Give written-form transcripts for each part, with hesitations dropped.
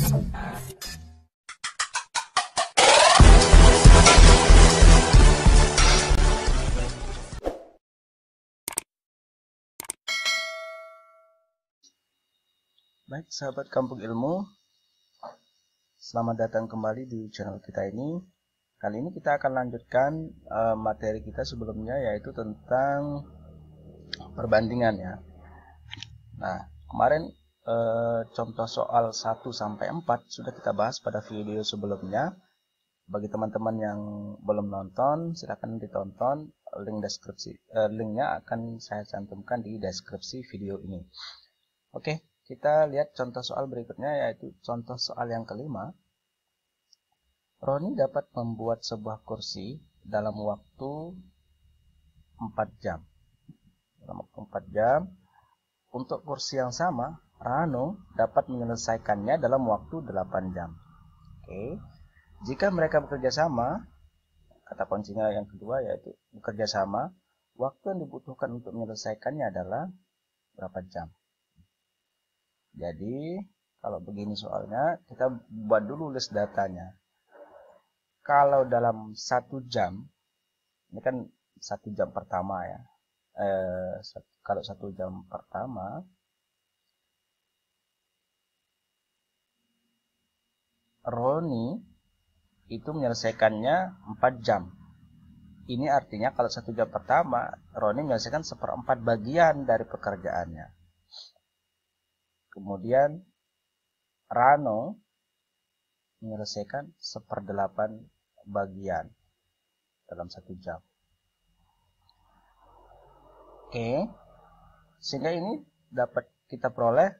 Baik sahabat Kampung Ilmu, selamat datang kembali di channel kita ini. Kali ini kita akan lanjutkan materi kita sebelumnya, yaitu tentang perbandingan ya. Nah, kemarin contoh soal 1 sampai 4 sudah kita bahas pada video sebelumnya. Bagi teman-teman yang belum nonton, silakan ditonton. Linknya akan saya cantumkan di deskripsi video ini. Oke. Kita lihat contoh soal berikutnya, yaitu contoh soal yang kelima. Roni dapat membuat sebuah kursi dalam waktu 4 jam. Dalam waktu 4 jam. Untuk kursi yang sama, Rano dapat menyelesaikannya dalam waktu 8 jam. Oke. Jika mereka bekerja sama, kata kuncinya yang kedua yaitu bekerja sama, waktu yang dibutuhkan untuk menyelesaikannya adalah berapa jam? Jadi, kalau begini soalnya, kita buat dulu list datanya. Kalau dalam 1 jam, ini kan 1 jam pertama ya. Kalau 1 jam pertama, Roni itu menyelesaikannya 4 jam. Ini artinya kalau 1 jam pertama, Roni menyelesaikan 1/4 bagian dari pekerjaannya. Kemudian Rano menyelesaikan 1/8 bagian dalam 1 jam. Oke, sehingga ini dapat kita peroleh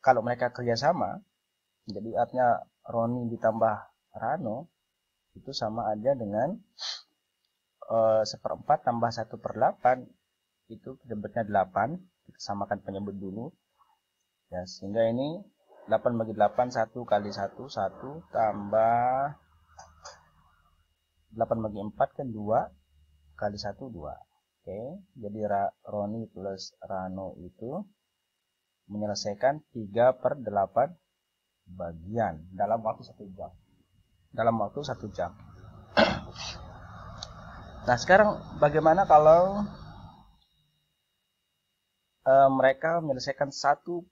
kalau mereka kerjasama. Jadi artinya Roni ditambah Rano itu sama aja dengan 1/4 tambah 1/8 itu penyebutnya 8. Kita samakan penyebut dulu. Ya, sehingga ini 8 bagi 8, 1 kali 1, 1 tambah 8 bagi 4 kan 2 kali 1, 2. Oke, jadi Roni plus Rano itu menyelesaikan 3/8 bagian dalam waktu 1 jam. Dalam waktu 1 jam. Nah, sekarang bagaimana kalau mereka menyelesaikan 1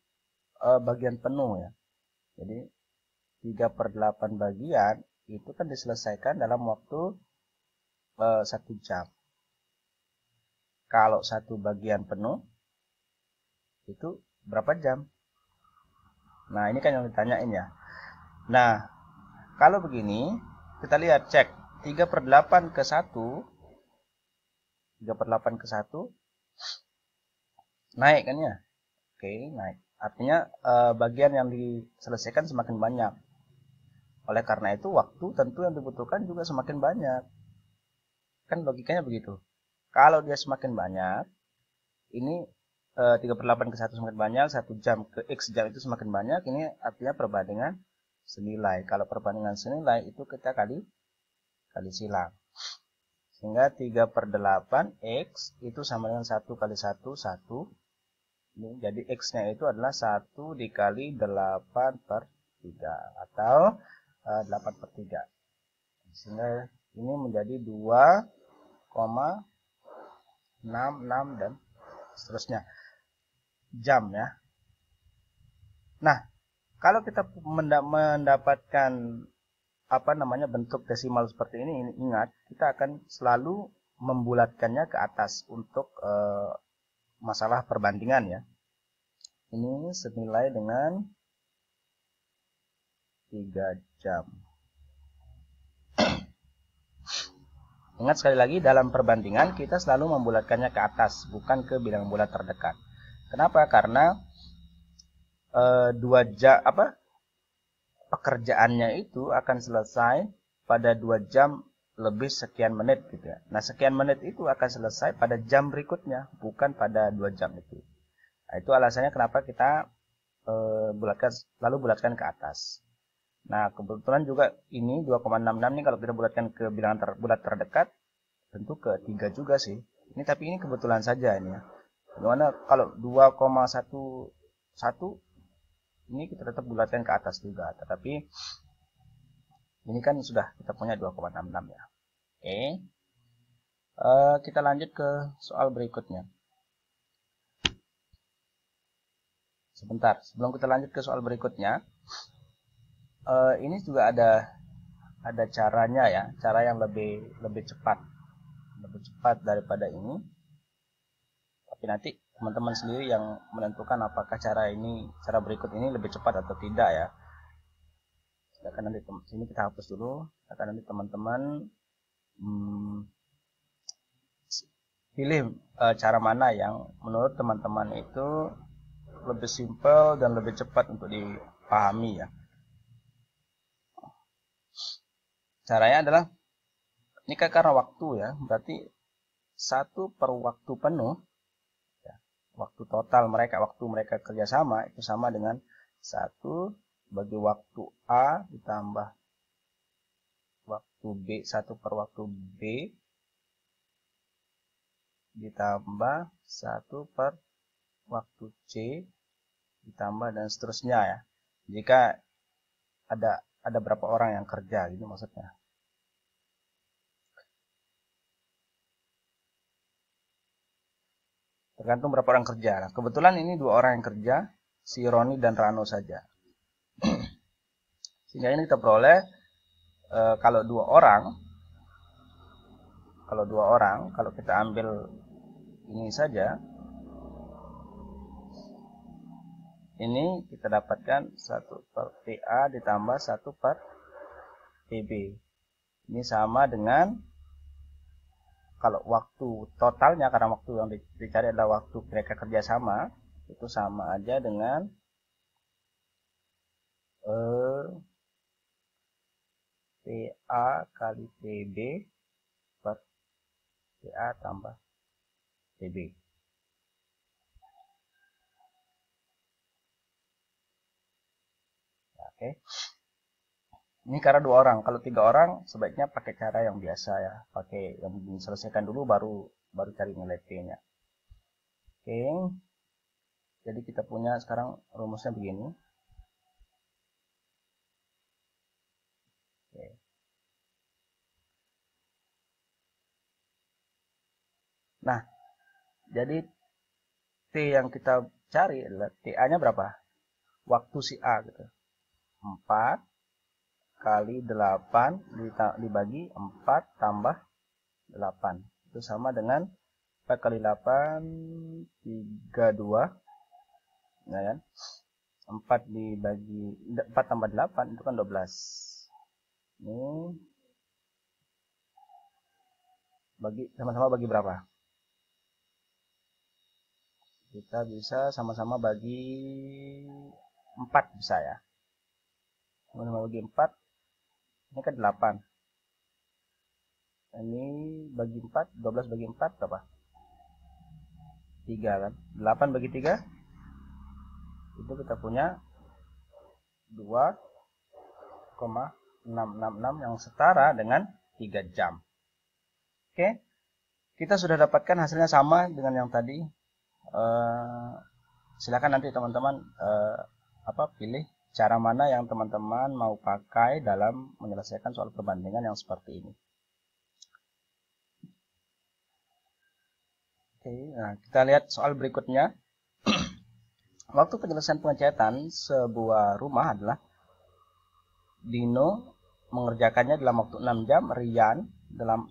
bagian penuh ya. Jadi 3/8 bagian itu kan diselesaikan dalam waktu 1 jam. Kalau 1 bagian penuh itu berapa jam? Nah, ini kan yang ditanyain ya. Nah, kalau begini kita lihat, cek 3/8 ke 1, 3/8 ke 1 naik kan ya? Oke, naik. Artinya bagian yang diselesaikan semakin banyak. Oleh karena itu waktu tentu yang dibutuhkan juga semakin banyak. Kan logikanya begitu. Kalau dia semakin banyak, ini 3/8 ke 1 semakin banyak, 1 jam ke X jam itu semakin banyak, ini artinya perbandingan senilai. Kalau perbandingan senilai itu kita kali silang. Sehingga 3/8 X itu sama dengan 1 kali 1, 1. Jadi X-nya itu adalah 1 dikali 8/3 atau 8/3. Sehingga ini menjadi 2,66 dan seterusnya jam ya. Nah, kalau kita mendapatkan bentuk desimal seperti ini, ingat kita akan selalu membulatkannya ke atas untuk masalah perbandingan ya. Ini senilai dengan 3 jam. Ingat sekali lagi, dalam perbandingan kita selalu membulatkannya ke atas, bukan ke bilangan bulat terdekat. Kenapa? Karena 2 jam pekerjaannya itu akan selesai pada 2 jam lebih sekian menit gitu ya. Nah, sekian menit itu akan selesai pada jam berikutnya, bukan pada 2 jam itu. Nah, itu alasannya kenapa kita bulatkan ke atas. Nah, kebetulan juga ini 2,66 nih kalau kita bulatkan ke bilangan bulat terdekat, tentu ke 3 juga sih. Tapi ini kebetulan saja ini ya. Bagaimana kalau 2,11 ini kita tetap bulatkan ke atas juga, tetapi ini kan sudah kita punya 2,66 ya. Oke. Kita lanjut ke soal berikutnya. Sebentar, sebelum kita lanjut ke soal berikutnya, ini juga ada caranya ya, cara yang lebih cepat daripada ini. Tapi nanti teman-teman sendiri yang menentukan apakah cara berikut ini lebih cepat atau tidak ya. Silakan nanti sini kita hapus dulu. Silakan nanti teman-teman pilih cara mana yang menurut teman-teman itu lebih simpel dan lebih cepat untuk dipahami ya. Caranya adalah ini karena waktu ya, berarti 1 per waktu penuh ya, waktu total waktu mereka kerjasama itu sama dengan 1 bagi waktu A ditambah waktu B, 1 per waktu B ditambah 1 per waktu C ditambah dan seterusnya ya. Jika ada berapa orang yang kerja gitu maksudnya. Tergantung berapa orang kerja. Nah, kebetulan ini 2 orang yang kerja, si Roni dan Rano saja. Sehingga ini kita peroleh kalau 2 orang, kalau kita ambil ini saja, ini kita dapatkan 1 per PA ditambah 1 per PB. Ini sama dengan, kalau waktu totalnya, karena waktu yang dicari adalah waktu mereka kerjasama, itu sama aja dengan PA kali PB per PA tambah PB. Oke. Ini karena 2 orang. Kalau 3 orang sebaiknya pakai cara yang biasa ya, pakai yang diselesaikan dulu baru cari nilai P-nya. Oke. Jadi kita punya sekarang rumusnya begini. Oke. Nah, jadi T yang kita cari adalah TA-nya berapa? Waktu si A gitu. 4 kali 8 dibagi 4 tambah 8. Itu sama dengan 4 kali 8 32. Nah kan? 4 dibagi 4 tambah 8 itu kan 12. Ini sama-sama bagi berapa? Kita bisa sama-sama bagi 4 bisa ya. Sama-sama bagi 4. Ini kan 8. Ini bagi 4, 12 bagi 4 berapa? 3 kan? 8 bagi 3 itu kita punya 2,666 yang setara dengan 3 jam. Oke. Kita sudah dapatkan hasilnya sama dengan yang tadi. Silakan nanti teman-teman pilih cara mana yang teman-teman mau pakai dalam menyelesaikan soal perbandingan yang seperti ini. Oke, nah kita lihat soal berikutnya. Waktu penyelesaian pengecatan sebuah rumah adalah Dino mengerjakannya dalam waktu 6 jam, Rian dalam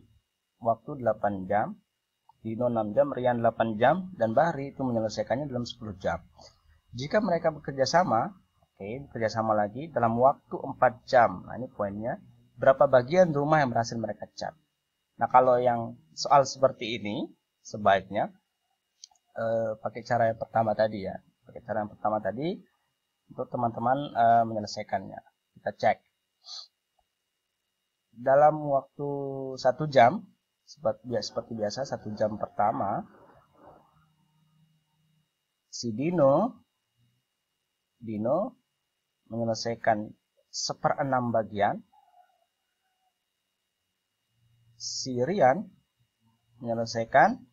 waktu 8 jam. Dino 6 jam, Rian 8 jam, dan Bahri itu menyelesaikannya dalam 10 jam. Jika mereka bekerja sama lagi dalam waktu 4 jam. Nah, ini poinnya. Berapa bagian rumah yang berhasil mereka cat? Nah, kalau yang soal seperti ini, sebaiknya pakai cara yang pertama tadi ya. Pakai cara yang pertama tadi untuk teman-teman menyelesaikannya. Kita cek. Dalam waktu 1 jam, seperti biasa 1 jam pertama, si Dino menyelesaikan 1/6 bagian, si Rian menyelesaikan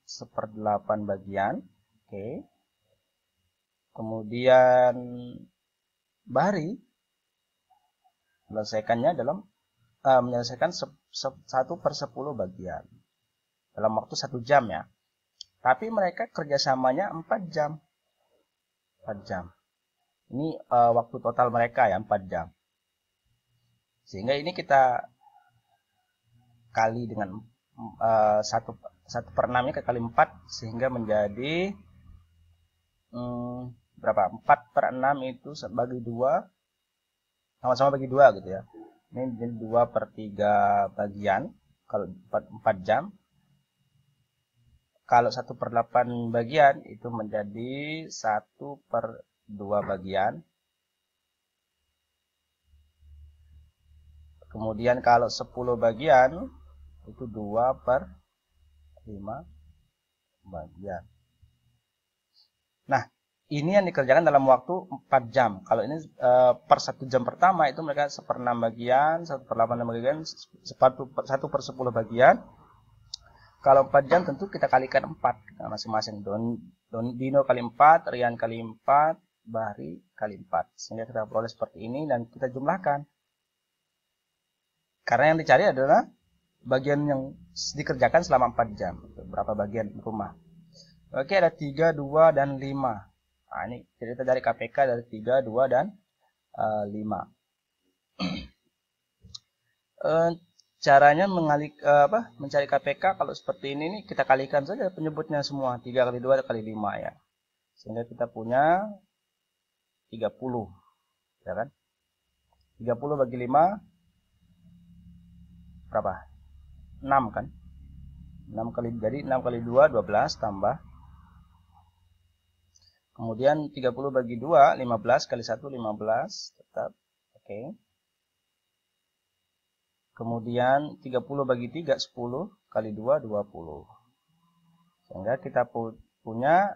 1/8 bagian. Oke. Kemudian Bahri menyelesaikannya dalam menyelesaikan 1/10 bagian dalam waktu 1 jam ya. Tapi mereka kerjasamanya 4 jam. 4 jam. Ini waktu total mereka ya 4 jam. Sehingga ini kita kali dengan 1/6 nya kali 4 sehingga menjadi berapa? 4/6 itu bagi 2, sama-sama bagi 2 gitu ya. Ini jadi 2/3 bagian kalau 4 jam. Kalau 1/8 bagian itu menjadi 1/2 bagian. Kemudian kalau 10 bagian itu 2/5 bagian. Nah, ini yang dikerjakan dalam waktu 4 jam. Kalau ini per 1 jam pertama itu mereka 1/6 bagian, 1/8 bagian, 1/10 bagian. Kalau 4 jam tentu kita kalikan 4 masing-masing. Dino kali 4, Rian kali 4, Bahri kali 4. Sehingga kita peroleh seperti ini dan kita jumlahkan. Karena yang dicari adalah bagian yang dikerjakan selama 4 jam. Berapa bagian rumah. Oke, ada 3, 2, dan 5. Nah, ini kita dari KPK dari 3, 2, dan 5. Caranya mencari KPK kalau seperti ini kita kalikan saja penyebutnya semua 3 kali 2 kali 5 ya. Sehingga kita punya 30 ya kan. 30 bagi 5 berapa? 6 kan. 6 kali, jadi 6 kali 2 12 tambah. Kemudian 30 bagi 2 15 kali 1 15 tetap. Oke. Kemudian 30 bagi 3 10 kali 2 20. Sehingga kita punya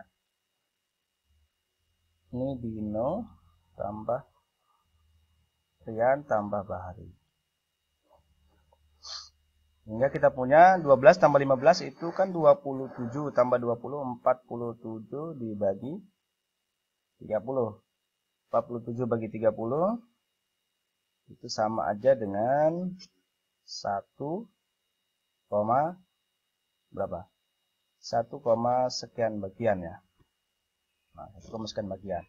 ini Dino tambah Rian tambah Bahari. Sehingga kita punya 12 tambah 15 itu kan 27 tambah 20 47 dibagi 30. 47 bagi 30 itu sama aja dengan 1, berapa? 1, sekian bagian ya. Nah, 1, sekian bagian.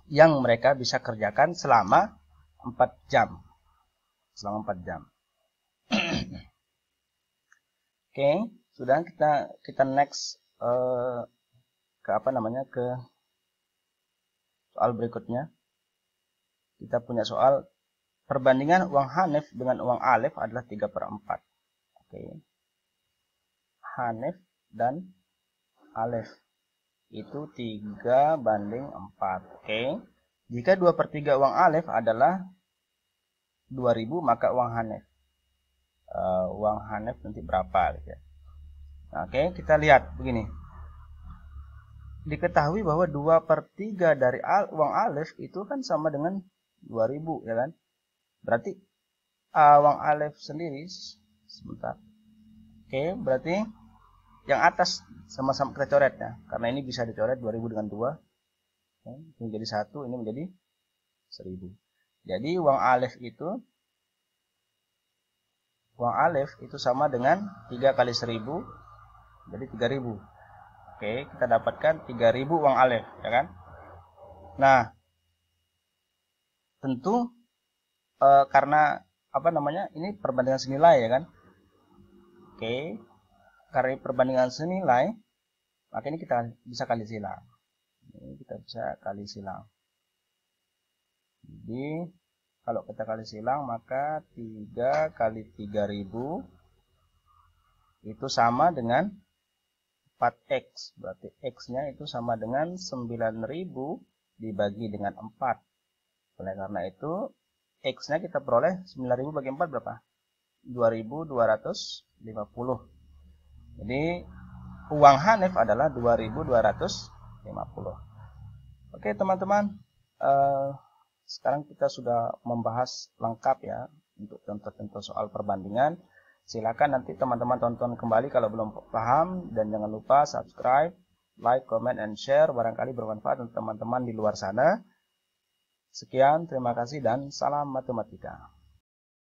Yang mereka bisa kerjakan selama 4 jam. Selama 4 jam. Oke, sudah kita next ke soal berikutnya. Kita punya soal perbandingan uang Hanif dengan uang Alef adalah 3/4. Oke. Hanif dan Alef itu 3/4. Oke. Jika 2/3 uang Alef adalah 2000, maka uang Hanif nanti berapa gitu ya. Nah, oke, kita lihat begini. Diketahui bahwa 2/3 dari uang Alef itu kan sama dengan 2000 ya kan. Berarti uang Alef sendiri sebentar. Oke, berarti yang atas sama-sama kita coret ya. Karena ini bisa dicoret 2000 dengan 2. Oke, ini menjadi 1, ini menjadi 1000. Jadi uang Alef itu sama dengan 3 kali 1000, jadi 3000. Oke, kita dapatkan 3000 uang Alef ya kan. Nah, tentu karena ini perbandingan senilai ya kan. Oke, karena perbandingan senilai, maka ini kita bisa kali silang. Jadi kalau kita kali silang, maka 3 kali 3000 itu sama dengan 4x. Berarti x-nya itu sama dengan 9000 dibagi dengan 4. Oleh karena itu X-nya kita peroleh 9000 bagi 4 berapa? 2250. Jadi uang Hanif adalah 2250. Oke teman-teman, sekarang kita sudah membahas lengkap ya untuk contoh-contoh soal perbandingan. Silakan nanti teman-teman tonton kembali kalau belum paham, dan jangan lupa subscribe, like, comment, and share. Barangkali bermanfaat untuk teman-teman di luar sana. Sekian, terima kasih dan salam matematika.